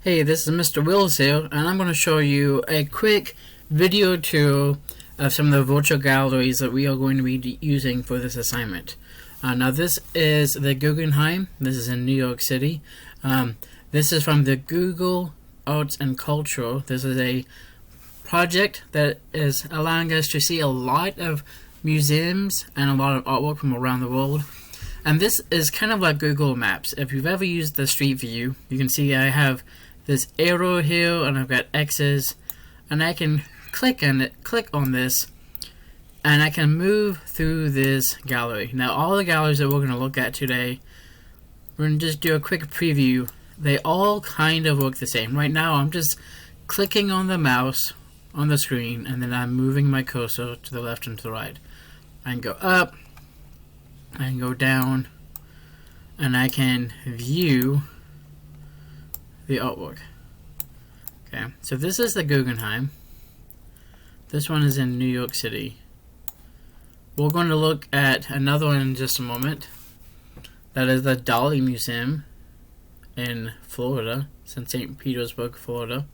Hey, this is Mr. Wills here, and I'm going to show you a quick video tour of some of the virtual galleries that we are going to be using for this assignment. Now this is the Guggenheim. This is in New York City. This is from the Google Arts and Culture. This is a project that is allowing us to see a lot of museums and a lot of artwork from around the world. And this is kind of like Google Maps. If you've ever used the Street View, you can see I have this arrow here and I've got X's, and I can click on this and I can move through this gallery. Now all the galleries that we're going to look at today, we're going to just do a quick preview. They all kind of look the same. Right now I'm just clicking on the mouse on the screen and then I'm moving my cursor to the left and to the right. I can go up, I can go down, and I can view the artwork. Okay, so this is the Guggenheim. This one is in New York City. We're going to look at another one in just a moment. That is the Dali Museum in Florida. It's in St. Petersburg, Florida.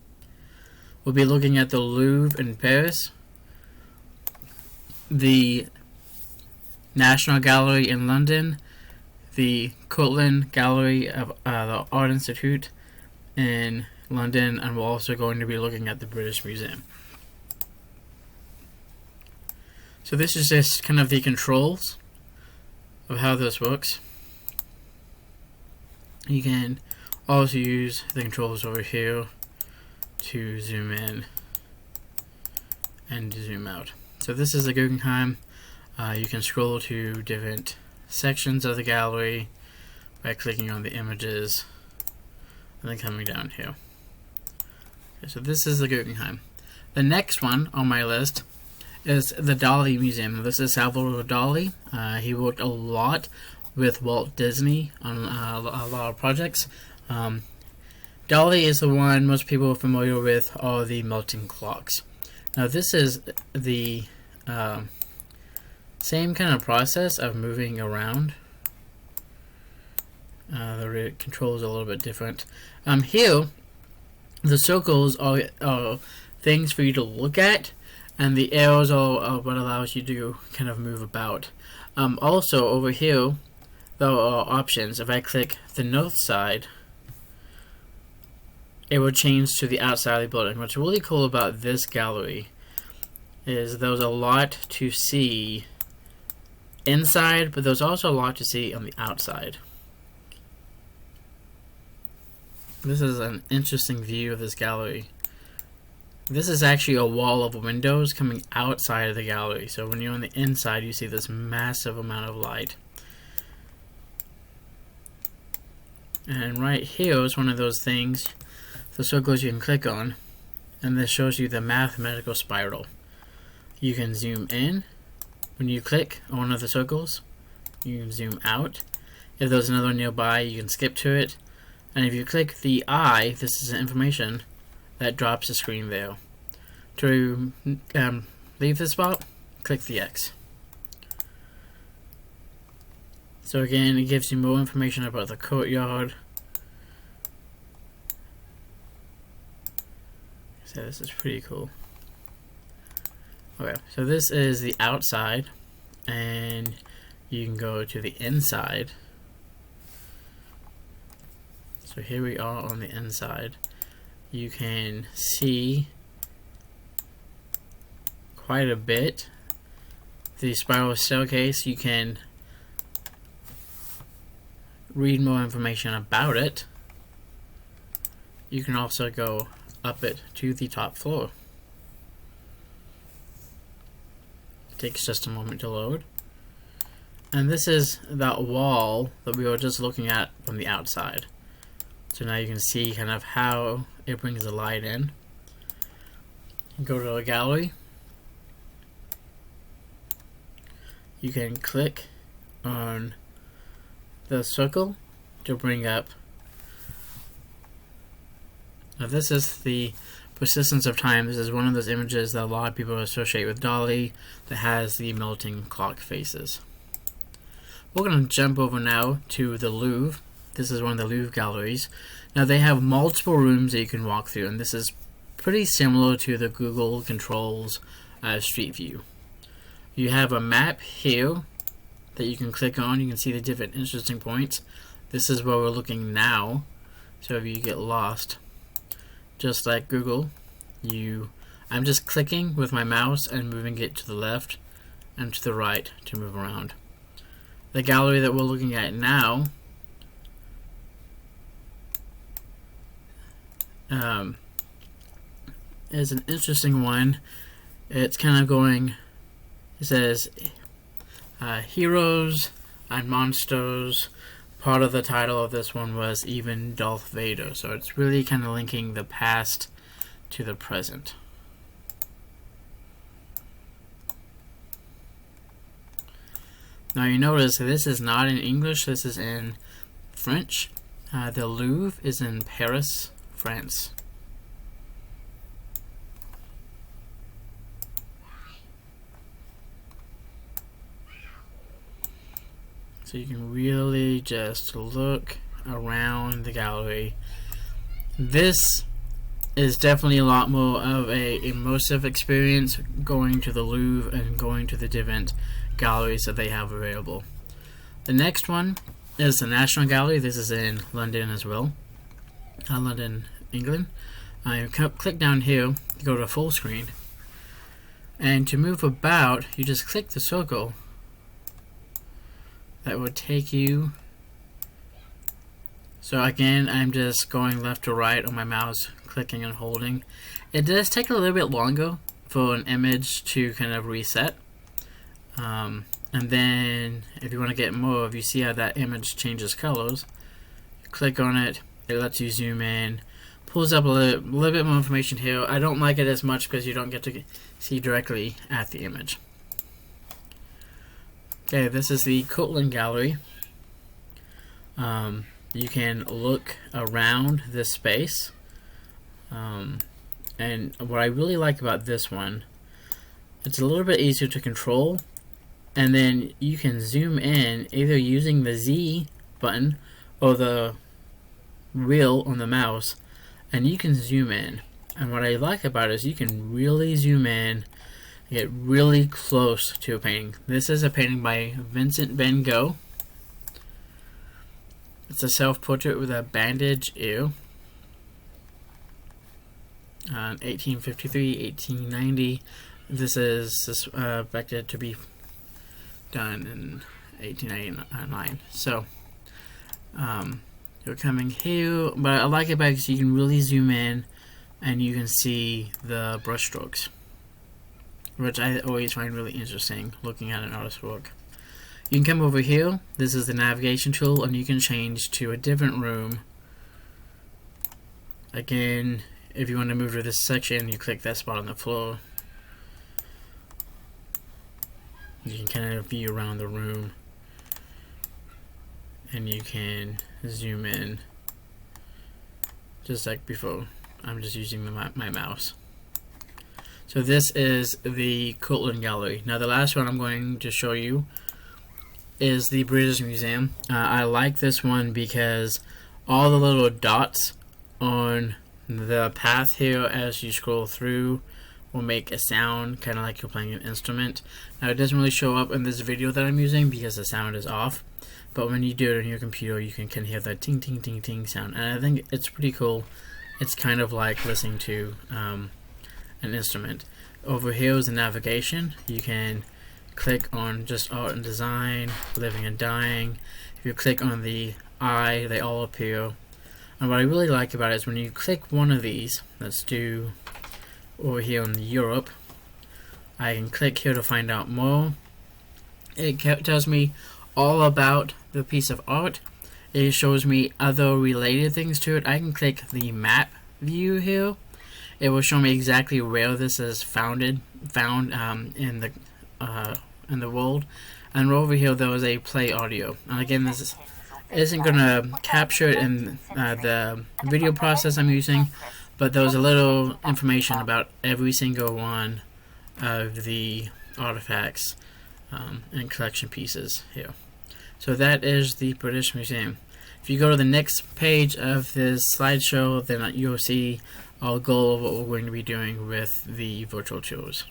We'll be looking at the Louvre in Paris, the National Gallery in London, the Courtauld Gallery of the Art Institute in London, and we're also going to be looking at the British Museum. So this is just kind of the controls of how this works. You can also use the controls over here to zoom in and zoom out. So this is the Guggenheim. You can scroll to different sections of the gallery by clicking on the images and then coming down here. Okay, so this is the Guggenheim. The next one on my list is the Dali Museum. This is Salvador Dali. He worked a lot with Walt Disney on a lot of projects. Dali is the one most people are familiar with, are the melting clocks. Now this is the same kind of process of moving around. The controls are a little bit different. Here, the circles are things for you to look at, and the arrows are what allows you to kind of move about. Also, over here, there are options. If I click the north side, it will change to the outside of the building. What's really cool about this gallery is there's a lot to see inside, but there's also a lot to see on the outside. This is an interesting view of this gallery. This is actually a wall of windows coming outside of the gallery. So when you're on the inside, you see this massive amount of light. And right here is one of those things, the circles you can click on, and this shows you the mathematical spiral. You can zoom in. When you click on one of the circles, you can zoom out. If there's another one nearby, you can skip to it. And if you click the eye, this is information that drops the screen there. To leave the spot, click the X. So again, it gives you more information about the courtyard. So this is pretty cool. Okay, so this is the outside, and you can go to the inside. So here we are on the inside. You can see quite a bit. The spiral staircase, you can read more information about it. You can also go up it to the top floor. It takes just a moment to load. And this is that wall that we were just looking at from the outside. So now you can see kind of how it brings the light in. Go to a gallery. You can click on the circle to bring up. Now this is the persistence of time. This is one of those images that a lot of people associate with Dali that has the melting clock faces. We're going to jump over now to the Louvre This is one of the Louvre galleries. Now they have multiple rooms that you can walk through, and this is pretty similar to the Google Controls Street View. You have a map here that you can click on. You can see the different interesting points. This is where we're looking now, so if you get lost, just like Google, I'm just clicking with my mouse and moving it to the left and to the right to move around. The gallery that we're looking at now is an interesting one. It's kind of going, it says heroes and monsters. Part of the title of this one was even Darth Vader, so it's really kind of linking the past to the present. Now you notice this is not in English, this is in French. The Louvre is in Paris, France. So you can really just look around the gallery. This is definitely a lot more of a immersive experience going to the Louvre and going to the different galleries that they have available. The next one is the National Gallery. This is in London as well. London, England. I click down here to go to full screen. And to move about, you just click the circle. That would take you. So again, I'm just going left to right on my mouse, clicking and holding. It does take a little bit longer for an image to kind of reset. And then if you want to get more, if you see how that image changes colors, you click on it, it lets you zoom in, pulls up a little bit more information here. I don't like it as much because you don't get to see directly at the image. Okay, this is the Courtauld Gallery. You can look around this space. And what I really like about this one, it's a little bit easier to control. And then you can zoom in either using the Z button or the wheel on the mouse, and you can zoom in. And what I like about it is you can really zoom in, get really close to a painting. This is a painting by Vincent van Gogh. It's a self-portrait with a bandaged ear. 1853, 1890. This is expected to be done in 1899. So you're coming here, but I like it because you can really zoom in and you can see the brush strokes, which I always find really interesting looking at an artist's work. You can come over here. This is the navigation tool, and you can change to a different room. Again, if you want to move to this section, you click that spot on the floor. You can kind of view around the room, and you can zoom in just like before. I'm just using my mouse. So this is the Courtauld Gallery. Now the last one I'm going to show you is the British Museum. I like this one because all the little dots on the path here as you scroll through will make a sound, kind of like you're playing an instrument. Now it doesn't really show up in this video that I'm using because the sound is off, but when you do it on your computer you can hear that ting ting ting ting sound, and I think it's pretty cool. It's kind of like listening to an instrument. Over here is the navigation. You can click on just art and design, living and dying. If you click on the eye, they all appear. And what I really like about it is when you click one of these, let's do over here in Europe, I can click here to find out more. It tells me all about the piece of art. It shows me other related things to it. I can click the map view here. It will show me exactly where this is found in the world. And over here there is a play audio. And again, this isn't going to capture it in the video process I'm using, but there was a little information about every single one of the artifacts and collection pieces here. So that is the British Museum. If you go to the next page of this slideshow, then you'll see our goal of what we're going to be doing with the virtual tours.